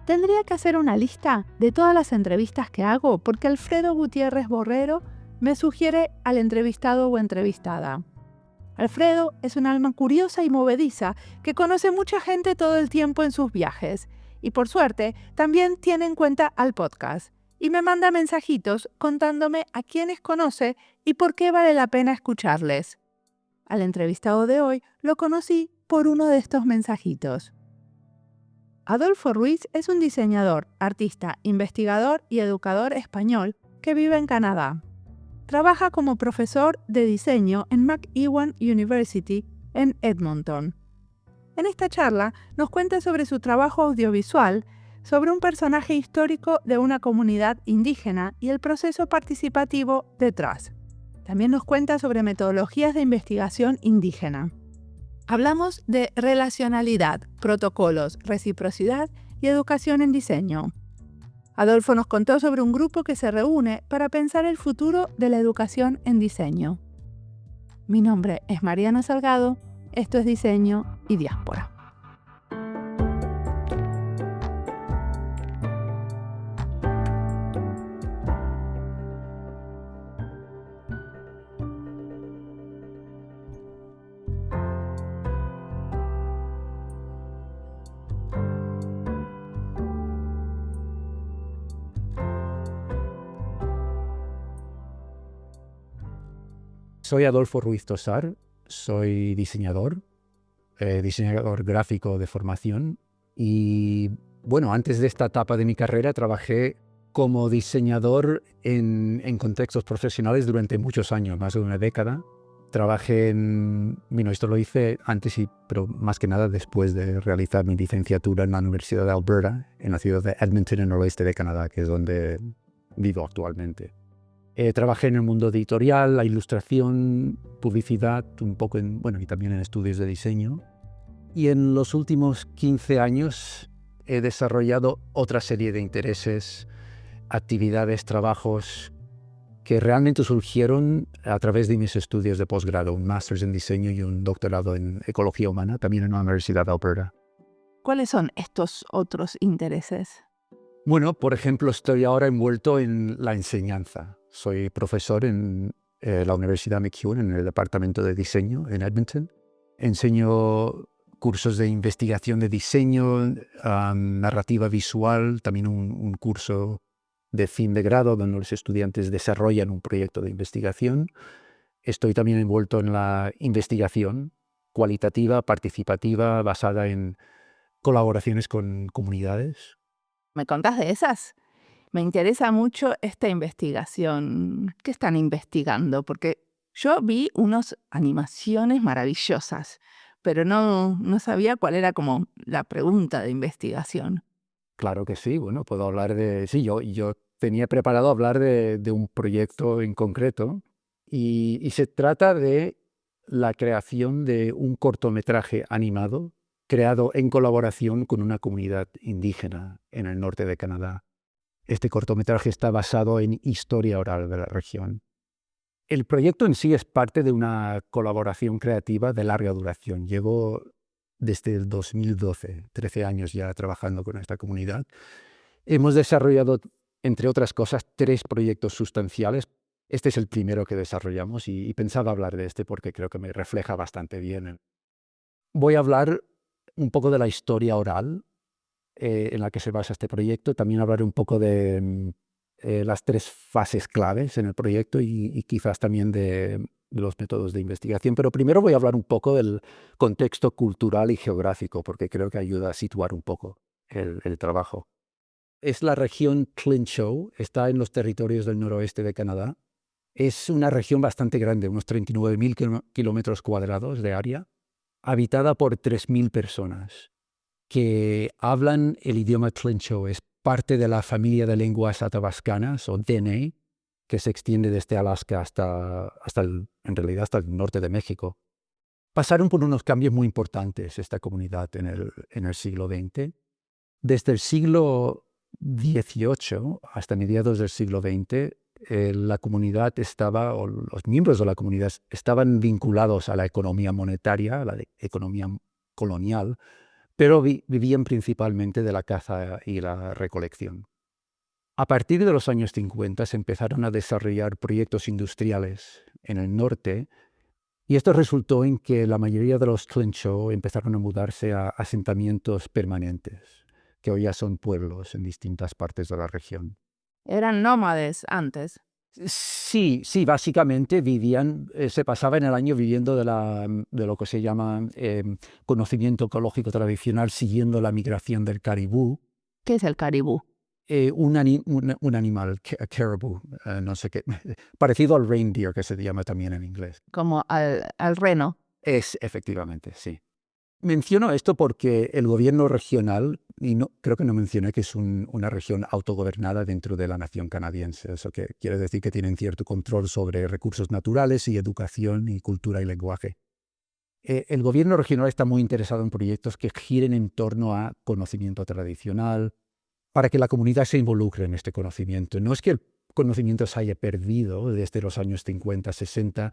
Tendría que hacer una lista de todas las entrevistas que hago porque Alfredo Gutiérrez Borrero me sugiere al entrevistado o entrevistada. Alfredo es un alma curiosa y movediza que conoce mucha gente todo el tiempo en sus viajes y por suerte también tiene en cuenta al podcast y me manda mensajitos contándome a quiénes conoce y por qué vale la pena escucharles. Al entrevistado de hoy lo conocí por uno de estos mensajitos. Adolfo Ruiz es un diseñador, artista, investigador y educador español que vive en Canadá. Trabaja como profesor de diseño en McEwan University en Edmonton. En esta charla nos cuenta sobre su trabajo audiovisual, sobre un personaje histórico de una comunidad indígena y el proceso participativo detrás. También nos cuenta sobre metodologías de investigación indígena. Hablamos de relacionalidad, protocolos, reciprocidad y educación en diseño. Adolfo nos contó sobre un grupo que se reúne para pensar el futuro de la educación en diseño. Mi nombre es Mariana Salgado, esto es Diseño y Diáspora. Soy Adolfo Ruiz Tosar, soy diseñador gráfico de formación y bueno, antes de esta etapa de mi carrera trabajé como diseñador en contextos profesionales durante muchos años, más de una década. Trabajé esto lo hice antes, pero más que nada después de realizar mi licenciatura en la Universidad de Alberta, en la ciudad de Edmonton, en el oeste de Canadá, que es donde vivo actualmente. Trabajé en el mundo editorial, la ilustración, publicidad, un poco y también en estudios de diseño. Y en los últimos 15 años he desarrollado otra serie de intereses, actividades, trabajos que realmente surgieron a través de mis estudios de posgrado, un máster en diseño y un doctorado en ecología humana, también en la Universidad de Alberta. ¿Cuáles son estos otros intereses? Bueno, por ejemplo, estoy ahora envuelto en la enseñanza. Soy profesor en la Universidad McEwan, en el departamento de diseño en Edmonton. Enseño cursos de investigación de diseño, narrativa visual, también un curso de fin de grado donde los estudiantes desarrollan un proyecto de investigación. Estoy también envuelto en la investigación cualitativa, participativa, basada en colaboraciones con comunidades. ¿Me contás de esas? Me interesa mucho esta investigación. ¿Qué están investigando? Porque yo vi unas animaciones maravillosas, pero no sabía cuál era como la pregunta de investigación. Claro que sí, bueno, puedo hablar de... Sí, yo tenía preparado hablar de un proyecto en concreto y se trata de la creación de un cortometraje animado creado en colaboración con una comunidad indígena en el norte de Canadá. Este cortometraje está basado en historia oral de la región. El proyecto en sí es parte de una colaboración creativa de larga duración. Llevo desde el 2012, 13 años ya trabajando con esta comunidad. Hemos desarrollado, entre otras cosas, 3 proyectos sustanciales. Este es el primero que desarrollamos y pensaba hablar de este porque creo que me refleja bastante bien. Voy a hablar un poco de la historia oral en la que se basa este proyecto. También hablaré un poco de las 3 fases claves en el proyecto y quizás también de los métodos de investigación. Pero primero voy a hablar un poco del contexto cultural y geográfico, porque creo que ayuda a situar un poco el trabajo. Es la región Clinchow, está en los territorios del noroeste de Canadá. Es una región bastante grande, unos 39.000 kilómetros cuadrados de área, habitada por 3.000 personas que hablan el idioma Clinchow. Es parte de la familia de lenguas athabascanas o Dene, que se extiende desde Alaska hasta el norte de México. Pasaron por unos cambios muy importantes esta comunidad en el siglo XX. Desde el siglo XVIII hasta mediados del siglo XX, la comunidad o los miembros de la comunidad estaban vinculados a la economía monetaria, a la economía colonial, pero vivían principalmente de la caza y la recolección. A partir de los años 50 se empezaron a desarrollar proyectos industriales en el norte y esto resultó en que la mayoría de los Tlencho empezaron a mudarse a asentamientos permanentes, que hoy ya son pueblos en distintas partes de la región. Eran nómades antes. Sí, básicamente vivían, se pasaban el año viviendo de lo que se llama conocimiento ecológico tradicional, siguiendo la migración del caribú. ¿Qué es el caribú? Un animal, caribou, no sé qué, parecido al reindeer, que se llama también en inglés. Como al reno. Es, efectivamente, sí. Menciono esto porque el gobierno regional, y creo que no mencioné que es una región autogobernada dentro de la nación canadiense, eso que quiere decir que tienen cierto control sobre recursos naturales y educación y cultura y lenguaje. El gobierno regional está muy interesado en proyectos que giren en torno a conocimiento tradicional, para que la comunidad se involucre en este conocimiento. No es que el conocimiento se haya perdido desde los años 50, 60,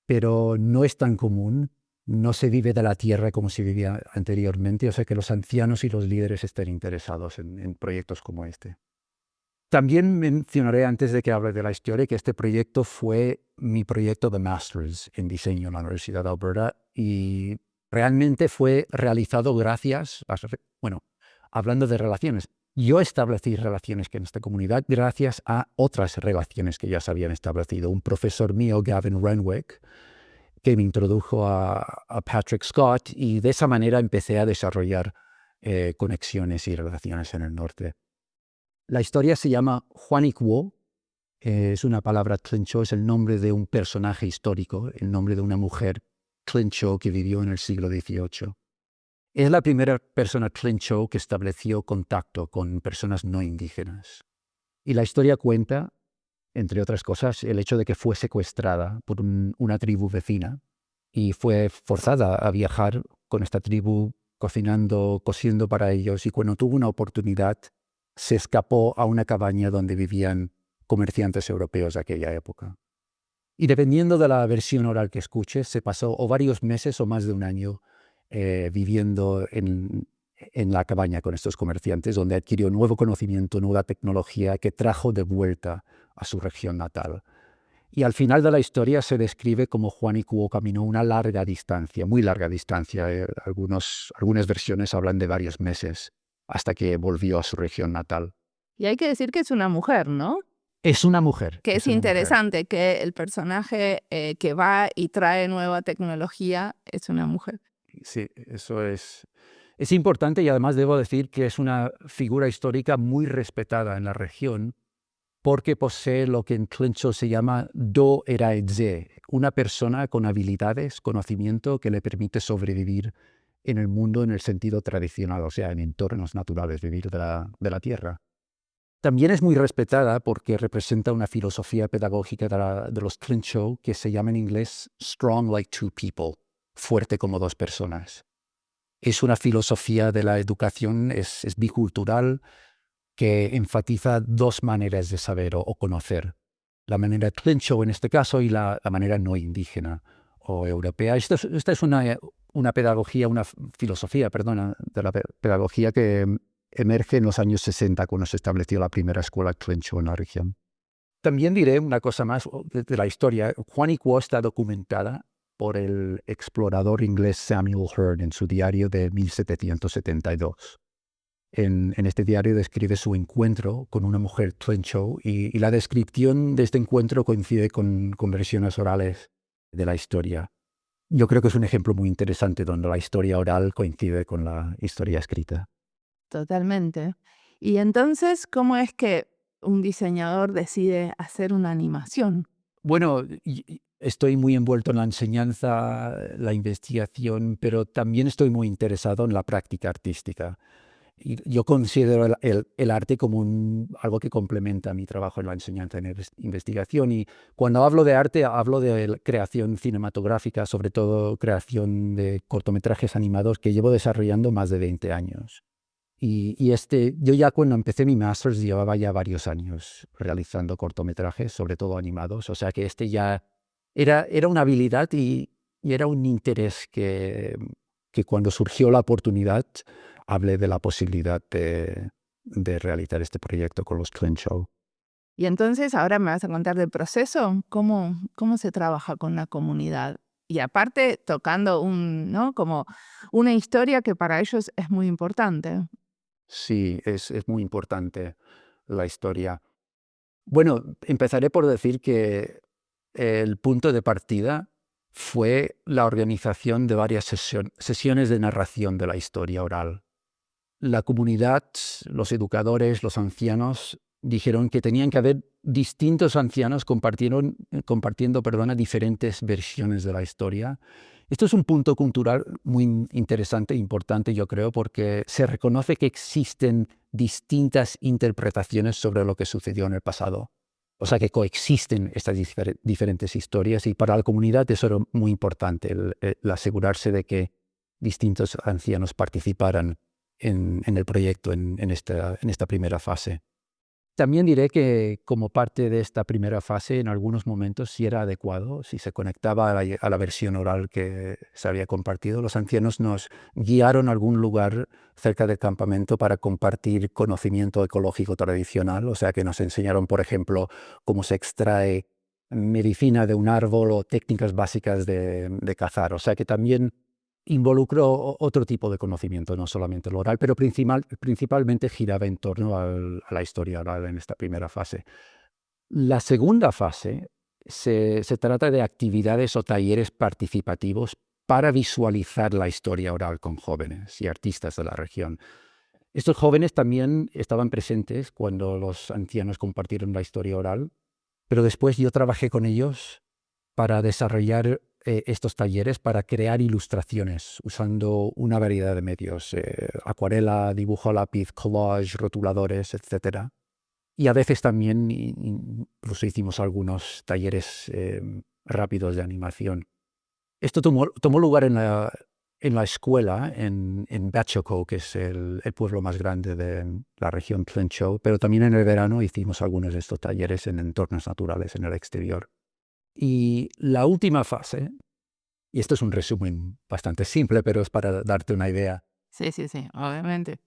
pero no es tan común. No se vive de la tierra como se vivía anteriormente, o sea que los ancianos y los líderes estén interesados en proyectos como este. También mencionaré antes de que hable de la historia que este proyecto fue mi proyecto de Masters en diseño en la Universidad de Alberta y realmente fue realizado gracias a, hablando de relaciones, yo establecí relaciones en esta comunidad gracias a otras relaciones que ya se habían establecido. Un profesor mío, Gavin Renwick, que me introdujo a Patrick Scott y de esa manera empecé a desarrollar conexiones y relaciones en el norte. La historia se llama Juaniquo, es una palabra Tlencho, es el nombre de un personaje histórico, el nombre de una mujer Tlencho que vivió en el siglo XVIII. Es la primera persona Tlencho que estableció contacto con personas no indígenas. Y la historia cuenta, entre otras cosas, el hecho de que fue secuestrada por una tribu vecina y fue forzada a viajar con esta tribu cocinando, cosiendo para ellos, y cuando tuvo una oportunidad se escapó a una cabaña donde vivían comerciantes europeos de aquella época. Y dependiendo de la versión oral que escuches, se pasó o varios meses o más de un año viviendo en la cabaña con estos comerciantes, donde adquirió nuevo conocimiento, nueva tecnología que trajo de vuelta a su región natal. Y al final de la historia se describe como Juaniquo caminó una larga distancia, muy larga distancia. Algunas versiones hablan de varios meses, hasta que volvió a su región natal. Y hay que decir que es una mujer, ¿no? Es una mujer. Que es interesante que el personaje que va y trae nueva tecnología es una mujer. Sí, eso es importante y además debo decir que es una figura histórica muy respetada en la región porque posee lo que en Tlencho se llama do eraedze, una persona con habilidades, conocimiento que le permite sobrevivir en el mundo en el sentido tradicional, o sea, en entornos naturales, vivir de la tierra. También es muy respetada porque representa una filosofía pedagógica de los Tlencho que se llama en inglés strong like two people, fuerte como dos personas. Es una filosofía de la educación, es bicultural, que enfatiza dos maneras de saber o conocer. La manera Tlencho en este caso y la manera no indígena o europea. Esta es una pedagogía, una filosofía, de la pedagogía que emerge en los años 60 cuando se estableció la primera escuela Tlencho en la región. También diré una cosa más de la historia. Juaniquo está documentada por el explorador inglés Samuel Hearne en su diario de 1772. En este diario describe su encuentro con una mujer Tlencho y la descripción de este encuentro coincide con versiones orales de la historia. Yo creo que es un ejemplo muy interesante donde la historia oral coincide con la historia escrita. Totalmente. Y entonces, ¿cómo es que un diseñador decide hacer una animación? Bueno, estoy muy envuelto en la enseñanza, la investigación, pero también estoy muy interesado en la práctica artística. Y yo considero el arte como algo que complementa mi trabajo en la enseñanza y en la investigación. Y cuando hablo de arte, hablo de creación cinematográfica, sobre todo creación de cortometrajes animados que llevo desarrollando más de 20 años. Yo ya cuando empecé mi máster llevaba ya varios años realizando cortometrajes, sobre todo animados. O sea que ya era una habilidad y era un interés que que cuando surgió la oportunidad hablé de la posibilidad de realizar este proyecto con los Clint Show. Y entonces ahora me vas a contar del proceso, cómo se trabaja con la comunidad. Y aparte tocando ¿no? como una historia que para ellos es muy importante. Sí, es muy importante la historia. Bueno, empezaré por decir que el punto de partida fue la organización de varias sesiones de narración de la historia oral. La comunidad, los educadores, los ancianos, dijeron que tenían que haber distintos ancianos compartiendo diferentes versiones de la historia. Esto es un punto cultural muy interesante e importante, yo creo, porque se reconoce que existen distintas interpretaciones sobre lo que sucedió en el pasado. O sea, que coexisten estas diferentes historias, y para la comunidad eso era muy importante, el asegurarse de que distintos ancianos participaran en el proyecto en esta primera fase. También diré que como parte de esta primera fase, en algunos momentos sí era adecuado, si se conectaba a la versión oral que se había compartido. Los ancianos nos guiaron a algún lugar cerca del campamento para compartir conocimiento ecológico tradicional, o sea que nos enseñaron, por ejemplo, cómo se extrae medicina de un árbol o técnicas básicas de cazar. O sea que también involucró otro tipo de conocimiento, no solamente el oral, pero principalmente giraba en torno a la historia oral en esta primera fase. La segunda fase se trata de actividades o talleres participativos para visualizar la historia oral con jóvenes y artistas de la región. Estos jóvenes también estaban presentes cuando los ancianos compartieron la historia oral, pero después yo trabajé con ellos para desarrollar estos talleres, para crear ilustraciones usando una variedad de medios, acuarela, dibujo a lápiz, collage, rotuladores, etc. Y a veces también incluso hicimos algunos talleres rápidos de animación. Esto tomó lugar en la escuela, en Bachoco, que es el pueblo más grande de la región Clint Show, pero también en el verano hicimos algunos de estos talleres en entornos naturales en el exterior. Y la última fase, y esto es un resumen bastante simple, pero es para darte una idea. Sí, obviamente.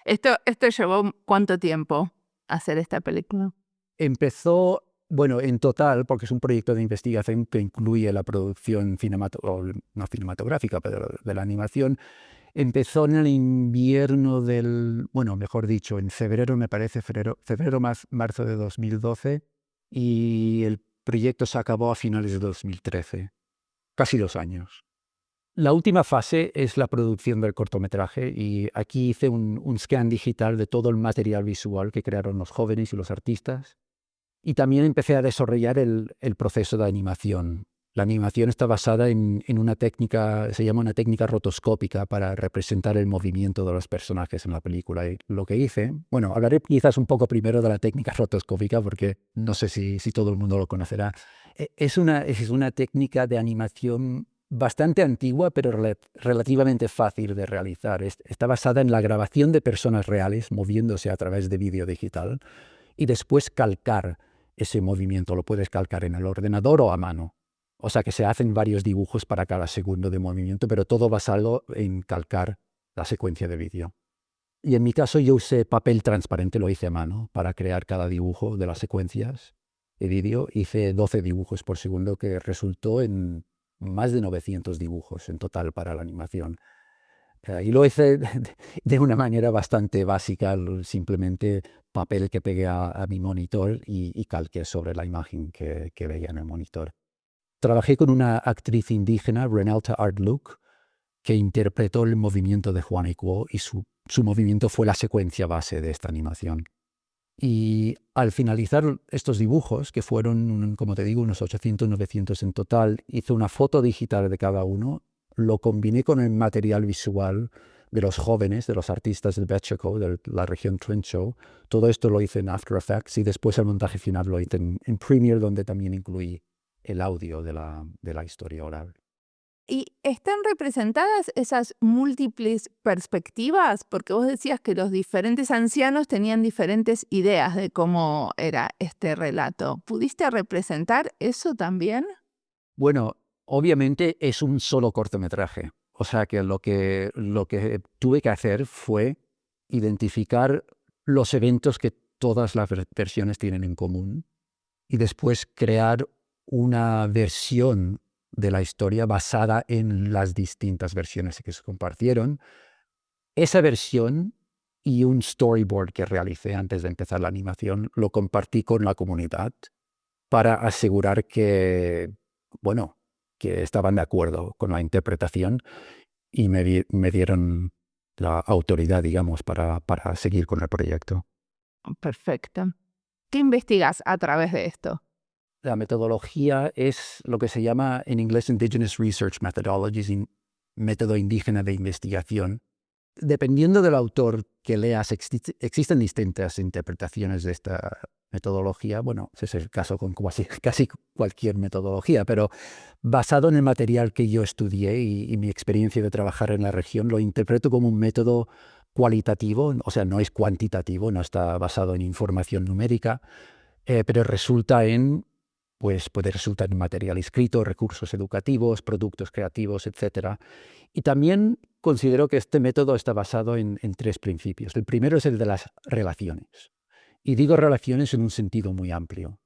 ¿Esto llevó cuánto tiempo hacer esta película? Empezó, bueno, en total, porque es un proyecto de investigación que incluye la producción no cinematográfica, pero de la animación, empezó en el invierno mejor dicho, en febrero, me parece, marzo de 2012, y el proyecto se acabó a finales de 2013, casi 2 años. La última fase es la producción del cortometraje, y aquí hice un scan digital de todo el material visual que crearon los jóvenes y los artistas, y también empecé a desarrollar el proceso de animación. La animación está basada en una técnica, se llama una técnica rotoscópica, para representar el movimiento de los personajes en la película. Y lo que hice, hablaré quizás un poco primero de la técnica rotoscópica, porque no sé si todo el mundo lo conocerá. Es una técnica de animación bastante antigua, pero relativamente fácil de realizar. Está basada en la grabación de personas reales moviéndose a través de vídeo digital, y después calcar ese movimiento. Lo puedes calcar en el ordenador o a mano. O sea que se hacen varios dibujos para cada segundo de movimiento, pero todo basado en calcar la secuencia de vídeo. Y en mi caso yo usé papel transparente, lo hice a mano, para crear cada dibujo de las secuencias de vídeo. Hice 12 dibujos por segundo, que resultó en más de 900 dibujos en total para la animación. Y lo hice de una manera bastante básica, simplemente papel que pegué a mi monitor y calqué sobre la imagen que veía en el monitor. Trabajé con una actriz indígena, Renalta Art-Luke, que interpretó el movimiento de Juanico, y su movimiento fue la secuencia base de esta animación. Y al finalizar estos dibujos, que fueron, como te digo, unos 800, 900 en total, hice una foto digital de cada uno, lo combiné con el material visual de los jóvenes, de los artistas del Bachoco, de la región Clint Show. Todo esto lo hice en After Effects, y después el montaje final lo hice en Premiere, donde también incluí el audio de la historia oral. ¿Y están representadas esas múltiples perspectivas? Porque vos decías que los diferentes ancianos tenían diferentes ideas de cómo era este relato. ¿Pudiste representar eso también? Bueno, obviamente es un solo cortometraje. O sea que lo que tuve que hacer fue identificar los eventos que todas las versiones tienen en común y después crear una versión de la historia basada en las distintas versiones que se compartieron. Esa versión y un storyboard que realicé antes de empezar la animación lo compartí con la comunidad para asegurar que, bueno, que estaban de acuerdo con la interpretación y me dieron la autoridad, digamos, para seguir con el proyecto. Perfecto. ¿Qué investigas a través de esto? La metodología es lo que se llama en inglés Indigenous Research Methodologies, método indígena de investigación. Dependiendo del autor que leas, existen distintas interpretaciones de esta metodología. Bueno, ese es el caso con casi cualquier metodología, pero basado en el material que yo estudié y mi experiencia de trabajar en la región, lo interpreto como un método cualitativo, o sea, no es cuantitativo, no está basado en información numérica, pero puede resultar en material escrito, recursos educativos, productos creativos, etc. Y también considero que este método está basado en 3 principios. El primero es el de las relaciones. Y digo relaciones en un sentido muy amplio.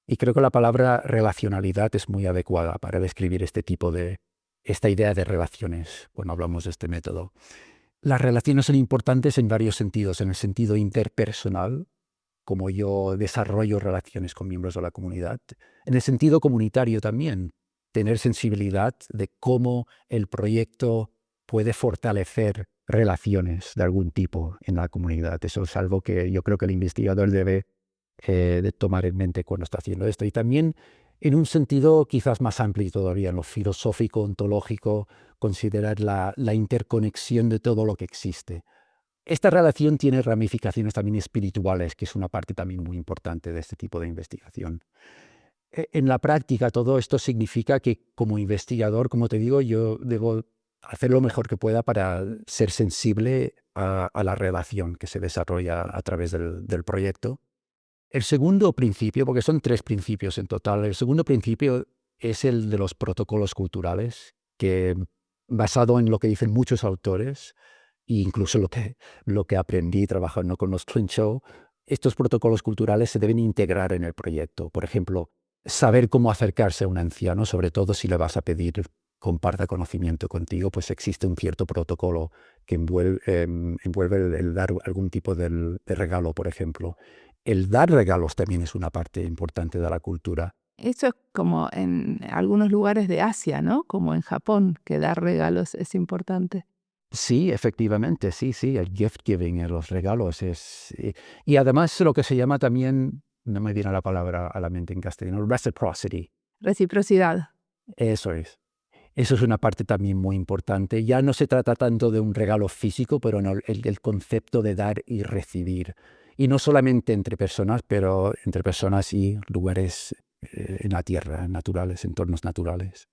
Y creo que la palabra relacionalidad es muy adecuada para describir esta idea de relaciones cuando hablamos de este método. Las relaciones son importantes en varios sentidos. En el sentido interpersonal, como yo desarrollo relaciones con miembros de la comunidad. En el sentido comunitario también, tener sensibilidad de cómo el proyecto puede fortalecer relaciones de algún tipo en la comunidad. Eso es algo que yo creo que el investigador debe de tomar en mente cuando está haciendo esto. Y también en un sentido quizás más amplio todavía, en lo filosófico, ontológico, considerar la interconexión de todo lo que existe. Esta relación tiene ramificaciones también espirituales, que es una parte también muy importante de este tipo de investigación. En la práctica, todo esto significa que como investigador, como te digo, yo debo hacer lo mejor que pueda para ser sensible a la relación que se desarrolla a través del proyecto. El segundo principio, porque son 3 principios en total, el segundo principio es el de los protocolos culturales, que basado en lo que dicen muchos autores, e incluso lo que aprendí trabajando con los Trinchot, estos protocolos culturales se deben integrar en el proyecto. Por ejemplo, saber cómo acercarse a un anciano, sobre todo si le vas a pedir comparta conocimiento contigo, pues existe un cierto protocolo que envuelve el dar algún tipo de regalo, por ejemplo. El dar regalos también es una parte importante de la cultura. Eso es como en algunos lugares de Asia, ¿no? Como en Japón, que dar regalos es importante. Sí, efectivamente, sí, el gift giving, los regalos y además lo que se llama también, no me viene la palabra a la mente en castellano, reciprocity. Reciprocidad. Eso es. Eso es una parte también muy importante. Ya no se trata tanto de un regalo físico, pero no, el concepto de dar y recibir. Y no solamente entre personas, pero entre personas y lugares en la tierra, naturales, entornos naturales.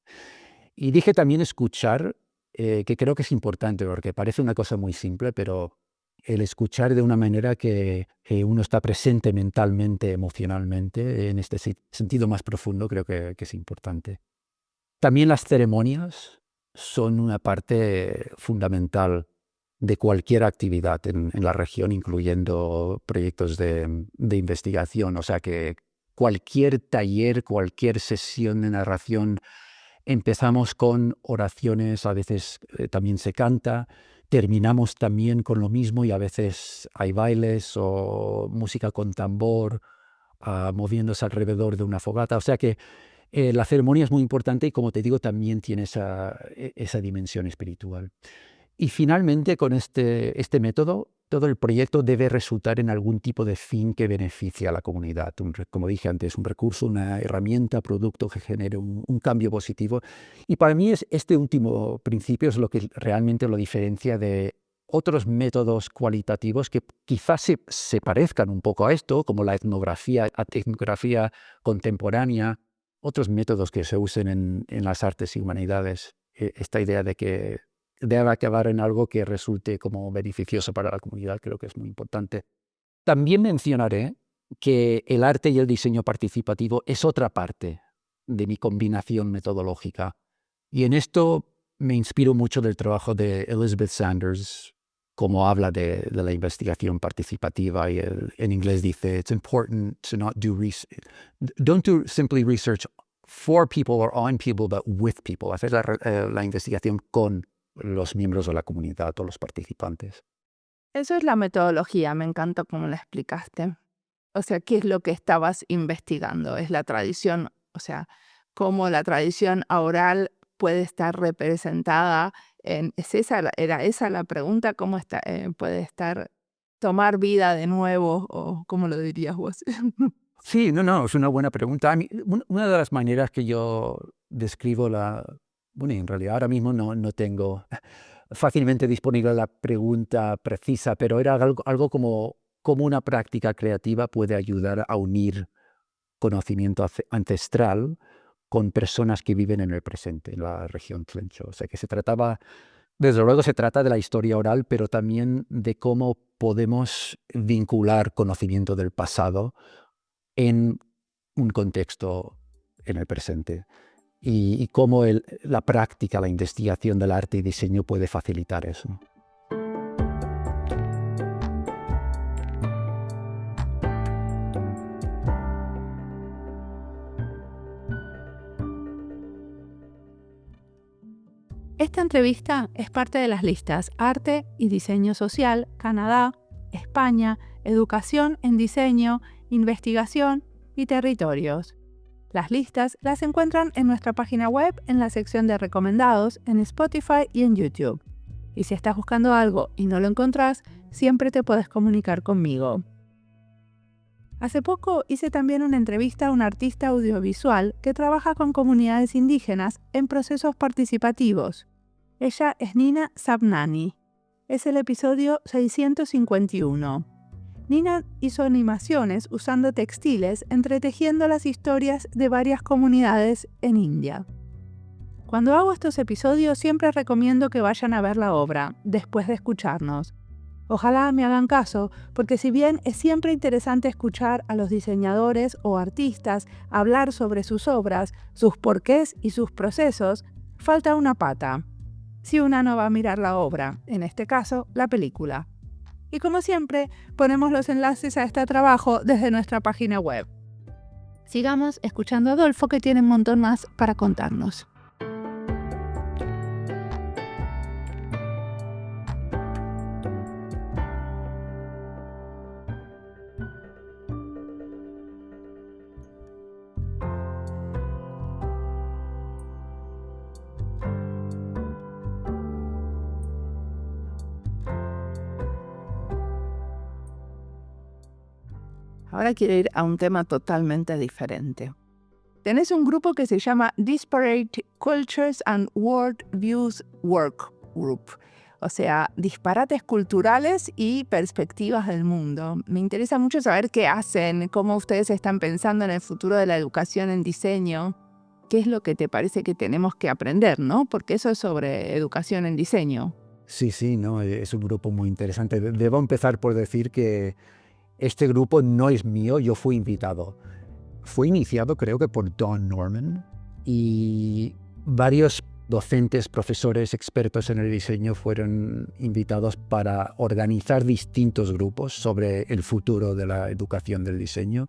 Y dije también escuchar, que creo que es importante, porque parece una cosa muy simple, pero el escuchar de una manera que uno está presente mentalmente, emocionalmente, en este sentido más profundo, creo que es importante. También las ceremonias son una parte fundamental de cualquier actividad en la región, incluyendo proyectos de investigación. O sea que cualquier taller, cualquier sesión de narración, empezamos con oraciones, a veces también se canta, terminamos también con lo mismo y a veces hay bailes o música con tambor, moviéndose alrededor de una fogata. O sea que la ceremonia es muy importante y, como te digo, también tiene esa dimensión espiritual. Y finalmente, con este método, todo el proyecto debe resultar en algún tipo de fin que beneficie a la comunidad. Como dije antes, un recurso, una herramienta, producto que genere un cambio positivo. Y para mí este último principio es lo que realmente lo diferencia de otros métodos cualitativos que quizás se parezcan un poco a esto, como la etnografía contemporánea, otros métodos que se usen en las artes y humanidades. Esta idea de que debe acabar en algo que resulte como beneficioso para la comunidad, creo que es muy importante. También mencionaré que el arte y el diseño participativo es otra parte de mi combinación metodológica. Y en esto me inspiro mucho del trabajo de Elizabeth Sanders, como habla de la investigación participativa y en inglés dice, it's important to not do don't do simply research for people or on people, but with people. Hacer la investigación con los miembros de la comunidad o los participantes. Eso es la metodología, me encanta cómo la explicaste. O sea, ¿qué es lo que estabas investigando? Es la tradición, o sea, cómo la tradición oral puede estar representada ¿era esa la pregunta? ¿Cómo puede estar, tomar vida de nuevo? ¿O cómo lo dirías vos? Sí, no, es una buena pregunta. A mí, una de las maneras que yo describo bueno, en realidad ahora mismo no tengo fácilmente disponible la pregunta precisa, pero era algo como una práctica creativa puede ayudar a unir conocimiento ancestral con personas que viven en el presente, en la región Tlencho. O sea, que desde luego se trata de la historia oral, pero también de cómo podemos vincular conocimiento del pasado en un contexto en el presente y cómo la práctica, la investigación del arte y diseño puede facilitar eso. Esta entrevista es parte de las listas Arte y Diseño Social, Canadá, España, Educación en Diseño, Investigación y Territorios. Las listas las encuentran en nuestra página web en la sección de recomendados, en Spotify y en YouTube. Y si estás buscando algo y no lo encontrás, siempre te puedes comunicar conmigo. Hace poco hice también una entrevista a un artista audiovisual que trabaja con comunidades indígenas en procesos participativos. Ella es Nina Sabnani. Es el episodio 651. Nina hizo animaciones usando textiles, entretejiendo las historias de varias comunidades en India. Cuando hago estos episodios siempre recomiendo que vayan a ver la obra, después de escucharnos. Ojalá me hagan caso, porque si bien es siempre interesante escuchar a los diseñadores o artistas hablar sobre sus obras, sus porqués y sus procesos, falta una pata. Si una no va a mirar la obra, en este caso, la película. Y como siempre, ponemos los enlaces a este trabajo desde nuestra página web. Sigamos escuchando a Adolfo, que tiene un montón más para contarnos. Ahora quiero ir a un tema totalmente diferente. Tenés un grupo que se llama Disparate Cultures and World Views Work Group, o sea, disparates culturales y perspectivas del mundo. Me interesa mucho saber qué hacen, cómo ustedes están pensando en el futuro de la educación en diseño, qué es lo que te parece que tenemos que aprender, ¿no? Porque eso es sobre educación en diseño. Sí, no, es un grupo muy interesante. Debo empezar por decir que este grupo no es mío, yo fui invitado. Fue iniciado creo que por Don Norman y varios docentes, profesores, expertos en el diseño fueron invitados para organizar distintos grupos sobre el futuro de la educación del diseño.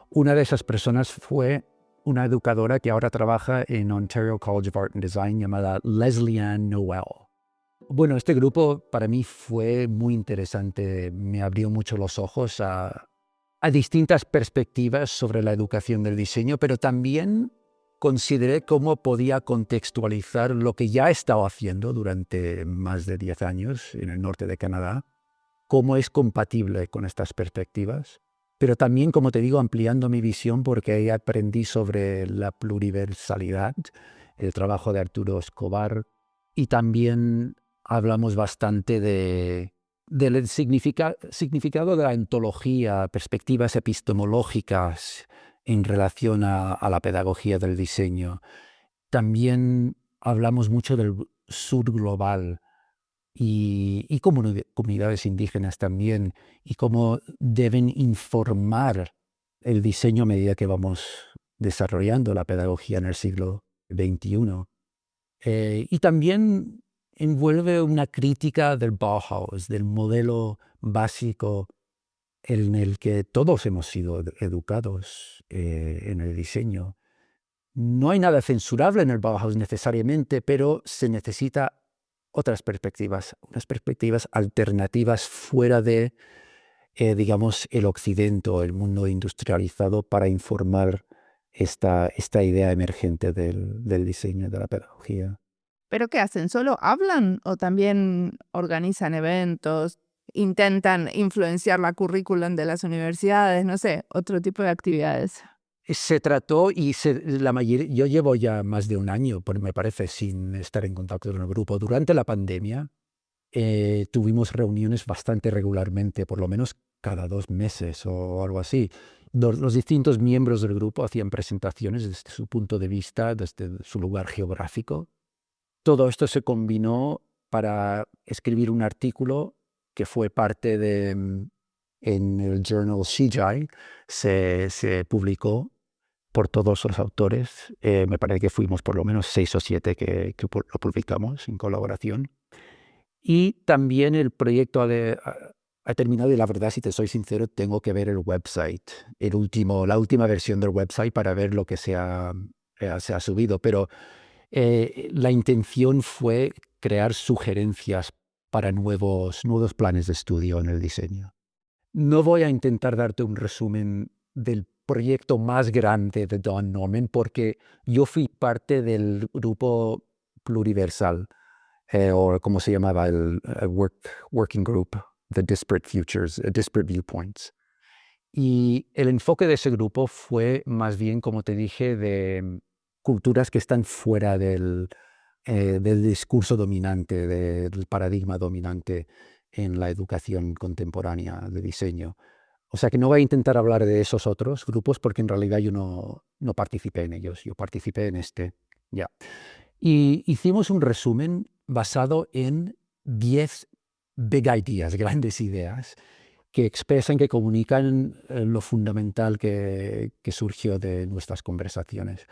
Una de esas personas fue una educadora que ahora trabaja en Ontario College of Art and Design llamada Leslie Ann Noel. Bueno, este grupo para mí fue muy interesante, me abrió mucho los ojos a distintas perspectivas sobre la educación del diseño, pero también consideré cómo podía contextualizar lo que ya he estado haciendo durante más de 10 años en el norte de Canadá, cómo es compatible con estas perspectivas, pero también, como te digo, ampliando mi visión porque ahí aprendí sobre la pluriversalidad, el trabajo de Arturo Escobar, y también hablamos bastante del significado de la ontología, perspectivas epistemológicas en relación a la pedagogía del diseño. También hablamos mucho del sur global y comunidades indígenas también, y cómo deben informar el diseño a medida que vamos desarrollando la pedagogía en el siglo XXI. Y también envuelve una crítica del Bauhaus, del modelo básico en el que todos hemos sido educados en el diseño. No hay nada censurable en el Bauhaus necesariamente, pero se necesita otras perspectivas, unas perspectivas alternativas fuera de, digamos, el occidente o el mundo industrializado para informar esta idea emergente del diseño, de la pedagogía. ¿Pero qué hacen? ¿Solo hablan o también organizan eventos, intentan influenciar la currículum de las universidades, no sé, otro tipo de actividades? Se trató y la mayoría, yo llevo ya más de un año, me parece, sin estar en contacto con el grupo. Durante la pandemia tuvimos reuniones bastante regularmente, por lo menos cada 2 meses o algo así. Los distintos miembros del grupo hacían presentaciones desde su punto de vista, desde su lugar geográfico. Todo esto se combinó para escribir un artículo que fue parte de, en el journal Shijai, se publicó por todos los autores. Me parece que fuimos por lo menos 6 o 7 que lo publicamos en colaboración. Y también el proyecto ha terminado y la verdad, si te soy sincero, tengo que ver el website, la última versión del website para ver lo que se ha subido. Pero la intención fue crear sugerencias para nuevos planes de estudio en el diseño. No voy a intentar darte un resumen del proyecto más grande de Don Norman porque yo fui parte del grupo pluriversal, o como se llamaba el working group, The Disparate Futures, Disparate Viewpoints. Y el enfoque de ese grupo fue más bien, como te dije, de culturas que están fuera del discurso dominante, del paradigma dominante en la educación contemporánea de diseño. O sea que no voy a intentar hablar de esos otros grupos porque en realidad yo no participé en ellos, yo participé en este. Ya. Y hicimos un resumen basado en 10 big ideas, grandes ideas, que expresan, que comunican lo fundamental que surgió de nuestras conversaciones.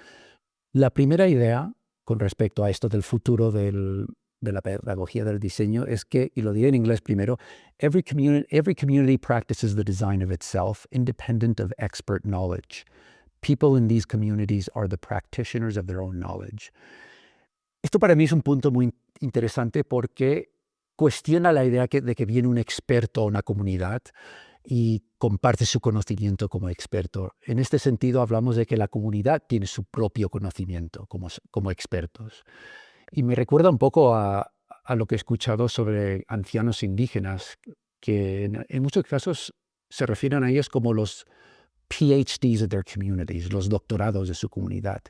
La primera idea con respecto a esto del futuro de la pedagogía del diseño es que, y lo diré en inglés primero, every community practices the design of itself, independent of expert knowledge. People in these communities are the practitioners of their own knowledge. Esto para mí es un punto muy interesante porque cuestiona la idea de que viene un experto a una comunidad y comparte su conocimiento como experto. En este sentido, hablamos de que la comunidad tiene su propio conocimiento como expertos. Y me recuerda un poco a lo que he escuchado sobre ancianos indígenas, que en muchos casos se refieren a ellos como los PhDs of their communities, los doctorados de su comunidad.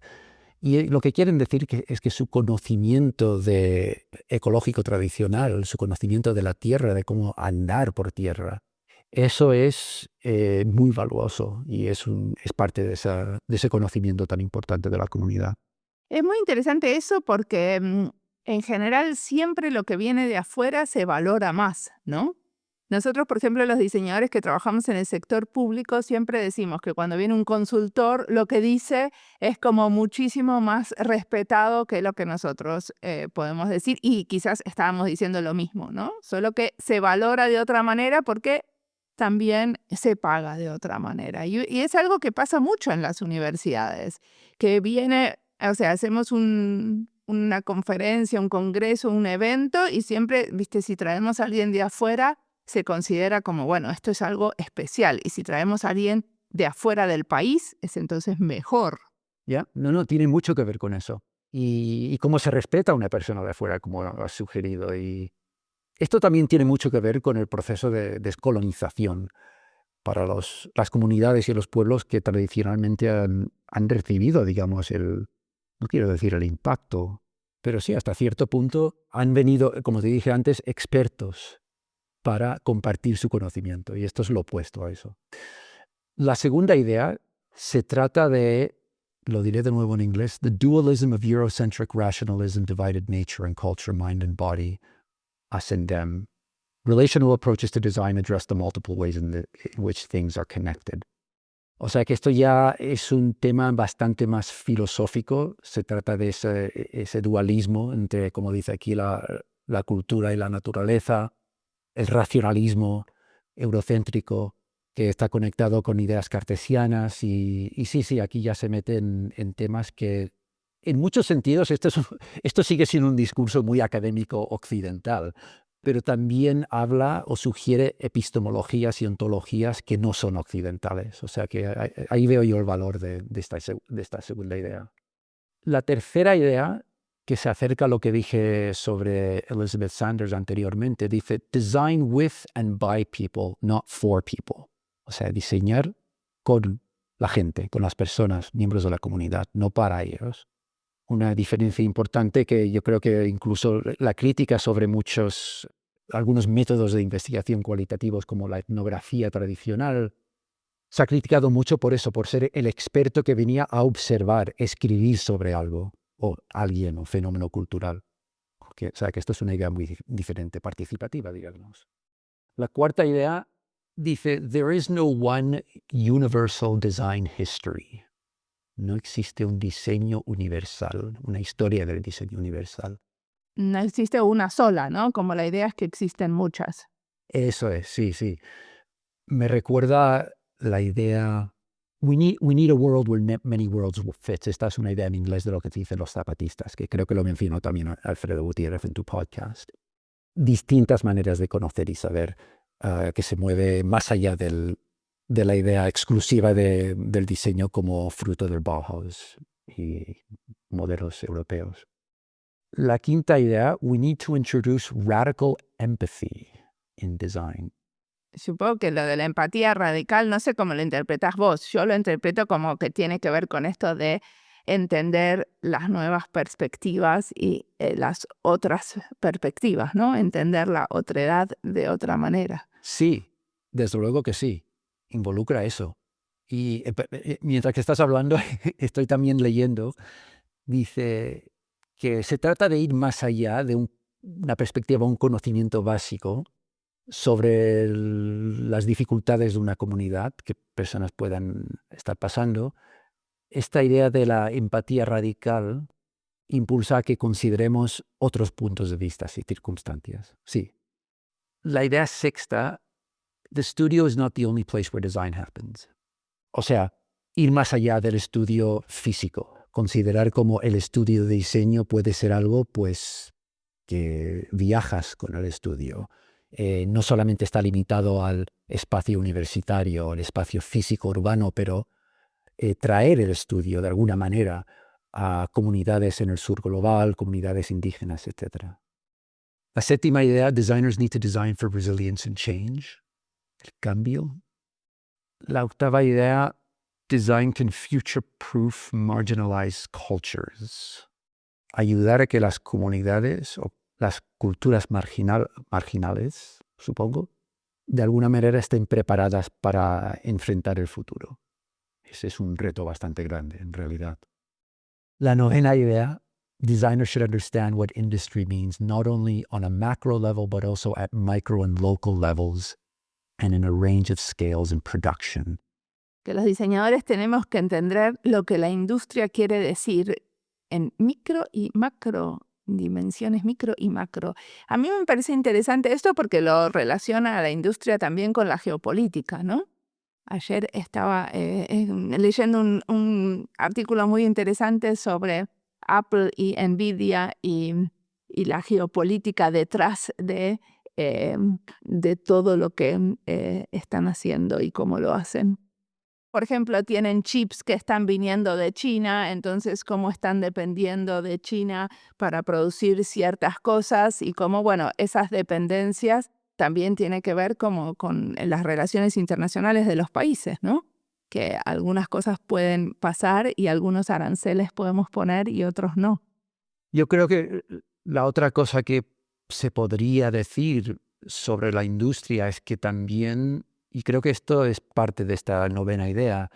Y lo que quieren decir es que su conocimiento ecológico tradicional, su conocimiento de la tierra, de cómo andar por tierra, eso es muy valioso y es parte de ese conocimiento tan importante de la comunidad. Es muy interesante eso porque en general siempre lo que viene de afuera se valora más, ¿no? Nosotros, por ejemplo, los diseñadores que trabajamos en el sector público, siempre decimos que cuando viene un consultor, lo que dice es como muchísimo más respetado que lo que nosotros podemos decir. Y quizás estábamos diciendo lo mismo, ¿no? Solo que se valora de otra manera porque también se paga de otra manera. Y es algo que pasa mucho en las universidades, que viene, o sea, hacemos una conferencia, un congreso, un evento y siempre, viste, si traemos a alguien de afuera, se considera como, bueno, esto es algo especial. Y si traemos a alguien de afuera del país, es entonces mejor. ¿Ya? No, tiene mucho que ver con eso. Y cómo se respeta a una persona de afuera, como has sugerido. Y esto también tiene mucho que ver con el proceso de descolonización para las comunidades y los pueblos que tradicionalmente han recibido, digamos, no quiero decir el impacto, pero sí, hasta cierto punto han venido, como te dije antes, expertos para compartir su conocimiento, y esto es lo opuesto a eso. La segunda idea se trata de, lo diré de nuevo en inglés, the dualism of Eurocentric rationalism, divided nature and culture, mind and body, us and them. Relational approaches to design address the multiple ways in which things are connected. O sea que esto ya es un tema bastante más filosófico. Se trata de ese dualismo entre, como dice aquí, la cultura y la naturaleza, el racionalismo eurocéntrico que está conectado con ideas cartesianas y sí, aquí ya se mete en temas que en muchos sentidos esto sigue siendo un discurso muy académico occidental, pero también habla o sugiere epistemologías y ontologías que no son occidentales. O sea que ahí veo yo el valor de esta segunda idea. La tercera idea, que se acerca a lo que dije sobre Elizabeth Sanders anteriormente, dice design with and by people, not for people. O sea, diseñar con la gente, con las personas, miembros de la comunidad, no para ellos. Una diferencia importante que yo creo que incluso la crítica sobre algunos métodos de investigación cualitativos como la etnografía tradicional, se ha criticado mucho por eso, por ser el experto que venía a observar, escribir sobre algo o alguien o fenómeno cultural. O sea, que esto es una idea muy diferente, participativa, digamos. La cuarta idea dice, there is no one universal design history. No existe un diseño universal, una historia del diseño universal. No existe una sola, ¿no? Como la idea es que existen muchas. Eso es, sí. Me recuerda la idea, we need a world where many worlds will fit. Esta es una idea en inglés de lo que dicen los zapatistas, que creo que lo mencionó también Alfredo Gutiérrez en tu podcast. Distintas maneras de conocer y saber que se mueve más allá de la idea exclusiva del diseño como fruto del Bauhaus y modelos europeos. La quinta idea, we need to introduce radical empathy in design. Supongo que lo de la empatía radical, no sé cómo lo interpretás vos. Yo lo interpreto como que tiene que ver con esto de entender las nuevas perspectivas y las otras perspectivas, ¿no? Entender la otredad de otra manera. Sí, desde luego que sí. Involucra eso. Y mientras que estás hablando, estoy también leyendo, dice que se trata de ir más allá de una perspectiva, un conocimiento básico sobre las dificultades de una comunidad que personas puedan estar pasando. Esta idea de la empatía radical impulsa a que consideremos otros puntos de vista y circunstancias. Sí. La idea sexta, the studio is not the only place where design happens. O sea, ir más allá del estudio físico, considerar como el estudio de diseño puede ser algo, pues, que viajas con el estudio. No solamente está limitado al espacio universitario, al espacio físico urbano, pero traer el estudio de alguna manera a comunidades en el sur global, comunidades indígenas, etc. La séptima idea, designers need to design for resilience and change, el cambio. La octava idea, design can future-proof marginalized cultures. Ayudar a que las comunidades o las culturas marginales, supongo, de alguna manera estén preparadas para enfrentar el futuro. Ese es un reto bastante grande, en realidad. La novena idea, designers should understand what industry means, not only on a macro level, but also at micro and local levels, and in a range of scales in production. Que los diseñadores tenemos que entender lo que la industria quiere decir en micro y macro, dimensiones micro y macro. A mí me parece interesante esto porque lo relaciona a la industria también con la geopolítica, ¿no? Ayer estaba leyendo un artículo muy interesante sobre Apple y Nvidia y la geopolítica detrás de todo lo que están haciendo y cómo lo hacen. Por ejemplo, tienen chips que están viniendo de China, entonces cómo están dependiendo de China para producir ciertas cosas y cómo, bueno, esas dependencias también tienen que ver como con las relaciones internacionales de los países, ¿no? Que algunas cosas pueden pasar y algunos aranceles podemos poner y otros no. Yo creo que la otra cosa que se podría decir sobre la industria es que también, y creo que esto es parte de esta novena idea,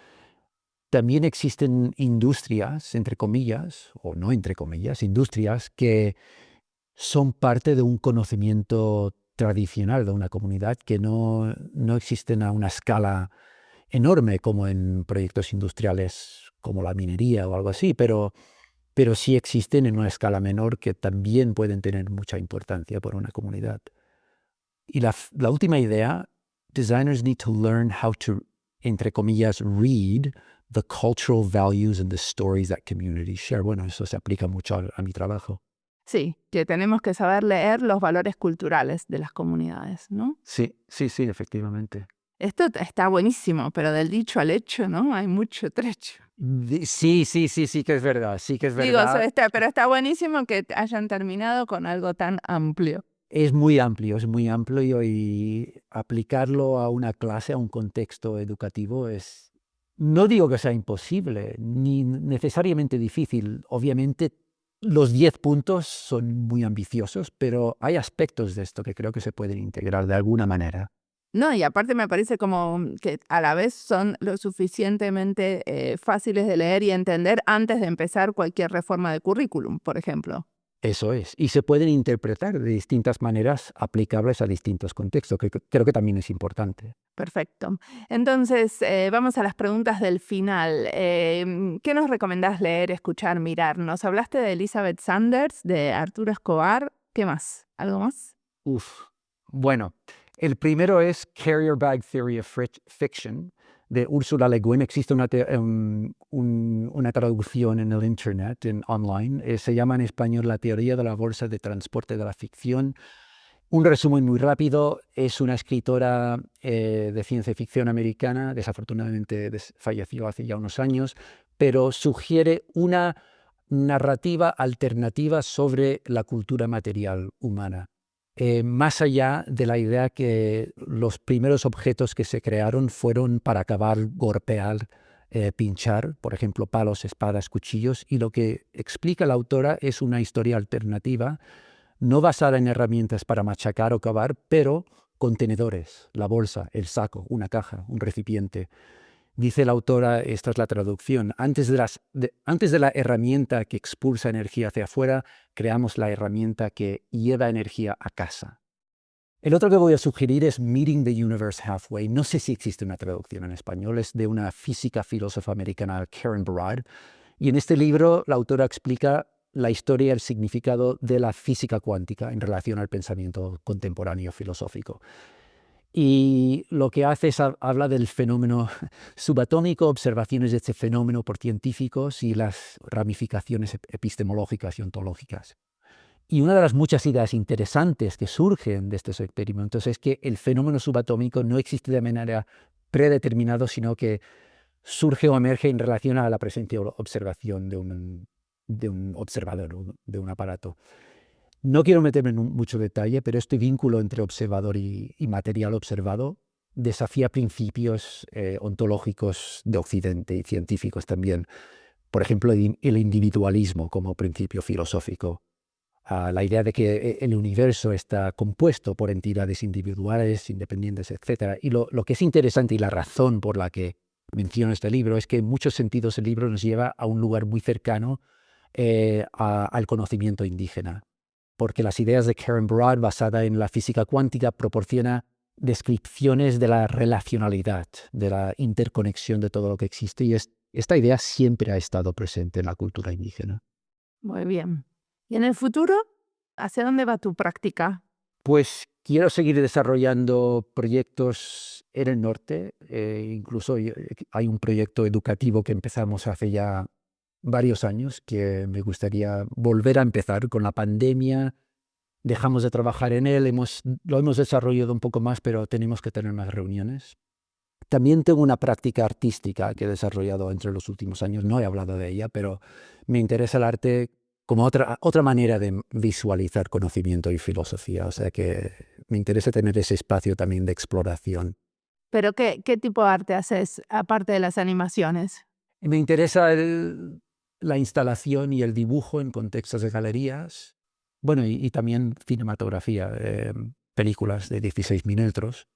también existen industrias, entre comillas, o no entre comillas, industrias que son parte de un conocimiento tradicional de una comunidad que no existen a una escala enorme como en proyectos industriales como la minería o algo así, pero sí existen en una escala menor que también pueden tener mucha importancia por una comunidad. Y la última idea, designers need to learn how to, entre comillas, read the cultural values and the stories that communities share. Bueno, eso se aplica mucho a mi trabajo. Sí, que tenemos que saber leer los valores culturales de las comunidades, ¿no? Sí, efectivamente. Esto está buenísimo, pero del dicho al hecho, ¿no? Hay mucho trecho. Sí que es verdad, sí que es Digo, verdad. pero está buenísimo que hayan terminado con algo tan amplio. Es muy amplio y aplicarlo a una clase, a un contexto educativo es, no digo que sea imposible, ni necesariamente difícil. Obviamente los 10 puntos son muy ambiciosos, pero hay aspectos de esto que creo que se pueden integrar de alguna manera. No, y aparte me parece como que a la vez son lo suficientemente fáciles de leer y entender antes de empezar cualquier reforma de currículum, por ejemplo. Eso es. Y se pueden interpretar de distintas maneras aplicables a distintos contextos, que creo que también es importante. Perfecto. Entonces, vamos a las preguntas del final. ¿Qué nos recomendás leer, escuchar, mirar? Nos hablaste de Elizabeth Sanders, de Arturo Escobar. ¿Qué más? ¿Algo más? Uf. Bueno, el primero es Carrier Bag Theory of Fiction, de Ursula Le Guin. Existe una traducción en el Internet, online. Se llama en español La teoría de la bolsa de transporte de la ficción. Un resumen muy rápido: es una escritora de ciencia ficción americana, desafortunadamente falleció hace ya unos años, pero sugiere una narrativa alternativa sobre la cultura material humana. Más allá de la idea que los primeros objetos que se crearon fueron para acabar, golpear, pinchar, por ejemplo, palos, espadas, cuchillos, y lo que explica la autora es una historia alternativa, no basada en herramientas para machacar o cavar, pero contenedores, la bolsa, el saco, una caja, un recipiente. Dice la autora, esta es la traducción: antes de la herramienta que expulsa energía hacia afuera, creamos la herramienta que lleva energía a casa. El otro que voy a sugerir es Meeting the Universe Halfway. No sé si existe una traducción en español. Es de una física filósofa americana, Karen Barad. Y en este libro la autora explica la historia y el significado de la física cuántica en relación al pensamiento contemporáneo filosófico. Y lo que hace es habla del fenómeno subatómico, observaciones de este fenómeno por científicos y las ramificaciones epistemológicas y ontológicas. Y una de las muchas ideas interesantes que surgen de estos experimentos es que el fenómeno subatómico no existe de manera predeterminada, sino que surge o emerge en relación a la presencia o observación de un observador, de un aparato. No quiero meterme en mucho detalle, pero este vínculo entre observador y material observado desafía principios ontológicos de Occidente y científicos también. Por ejemplo, el individualismo como principio filosófico. La idea de que el universo está compuesto por entidades individuales, independientes, etc. Y lo que es interesante, y la razón por la que menciono este libro, es que en muchos sentidos el libro nos lleva a un lugar muy cercano al conocimiento indígena, porque las ideas de Karen Barad, basada en la física cuántica, proporciona descripciones de la relacionalidad, de la interconexión de todo lo que existe, y esta idea siempre ha estado presente en la cultura indígena. Muy bien. ¿Y en el futuro, hacia dónde va tu práctica? Pues quiero seguir desarrollando proyectos en el norte. Incluso hay un proyecto educativo que empezamos hace ya varios años que me gustaría volver a empezar. Con la pandemia dejamos de trabajar en él, lo hemos desarrollado un poco más, pero tenemos que tener más reuniones. También tengo una práctica artística que he desarrollado entre los últimos años. No he hablado de ella, pero me interesa el arte como otra manera de visualizar conocimiento y filosofía. O sea que me interesa tener ese espacio también de exploración. ¿Pero qué tipo de arte haces, aparte de las animaciones? Me interesa la instalación y el dibujo en contextos de galerías. Bueno, y también cinematografía, películas de 16 milímetros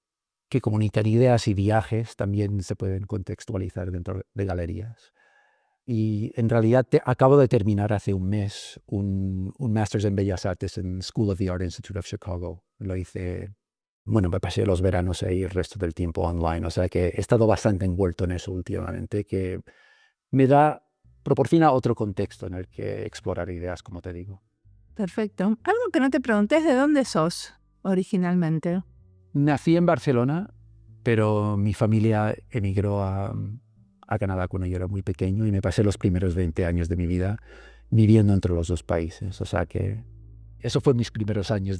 que comunican ideas y viajes, también se pueden contextualizar dentro de galerías. Y en realidad acabo de terminar hace un mes un Masters en Bellas Artes en School of the Art Institute of Chicago. Lo hice Bueno, me pasé los veranos ahí, el resto del tiempo online, o sea que he estado bastante envuelto en eso últimamente, que proporciona otro contexto en el que explorar ideas, como te digo. Perfecto. Algo que no te pregunté es de dónde sos originalmente. Nací en Barcelona, pero mi familia emigró a Canadá cuando yo era muy pequeño y me pasé los primeros 20 años de mi vida viviendo entre los dos países. O sea que eso fue mis primeros años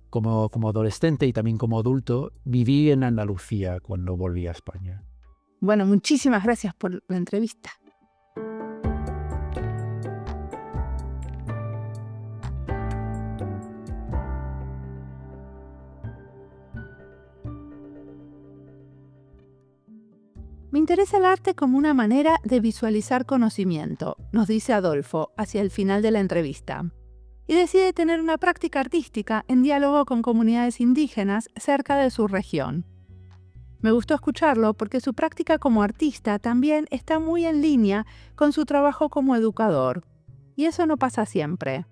como adolescente y también como adulto. Viví en Andalucía cuando volví a España. Bueno, muchísimas gracias por la entrevista. Me interesa el arte como una manera de visualizar conocimiento, nos dice Adolfo hacia el final de la entrevista. Y decide tener una práctica artística en diálogo con comunidades indígenas cerca de su región. Me gustó escucharlo porque su práctica como artista también está muy en línea con su trabajo como educador. Y eso no pasa siempre.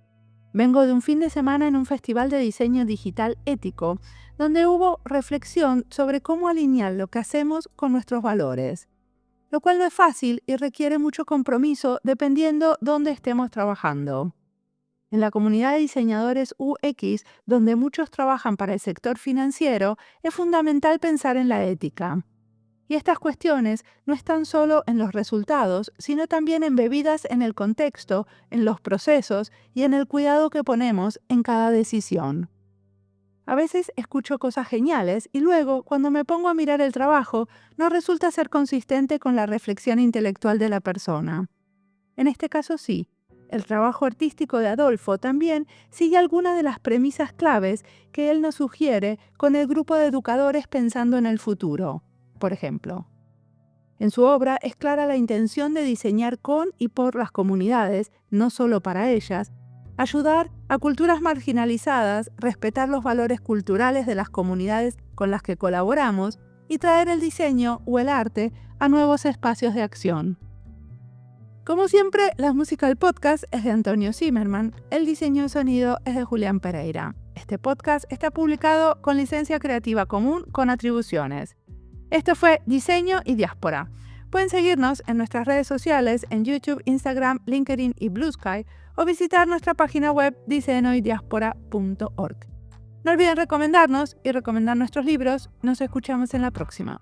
Vengo de un fin de semana en un festival de diseño digital ético, donde hubo reflexión sobre cómo alinear lo que hacemos con nuestros valores, lo cual no es fácil y requiere mucho compromiso dependiendo dónde estemos trabajando. En la comunidad de diseñadores UX, donde muchos trabajan para el sector financiero, es fundamental pensar en la ética. Y estas cuestiones no están solo en los resultados, sino también embebidas en el contexto, en los procesos y en el cuidado que ponemos en cada decisión. A veces escucho cosas geniales y luego, cuando me pongo a mirar el trabajo, no resulta ser consistente con la reflexión intelectual de la persona. En este caso sí. El trabajo artístico de Adolfo también sigue algunas de las premisas claves que él nos sugiere con el grupo de educadores pensando en el futuro. Por ejemplo, en su obra es clara la intención de diseñar con y por las comunidades, no solo para ellas, ayudar a culturas marginalizadas, respetar los valores culturales de las comunidades con las que colaboramos y traer el diseño o el arte a nuevos espacios de acción. Como siempre, la música del podcast es de Antonio Zimmerman, el diseño de sonido es de Julián Pereira. Este podcast está publicado con licencia creativa común con atribuciones. Esto fue Diseño y Diáspora. Pueden seguirnos en nuestras redes sociales en YouTube, Instagram, LinkedIn y Blue Sky o visitar nuestra página web diseñoydiaspora.org. No olviden recomendarnos y recomendar nuestros libros. Nos escuchamos en la próxima.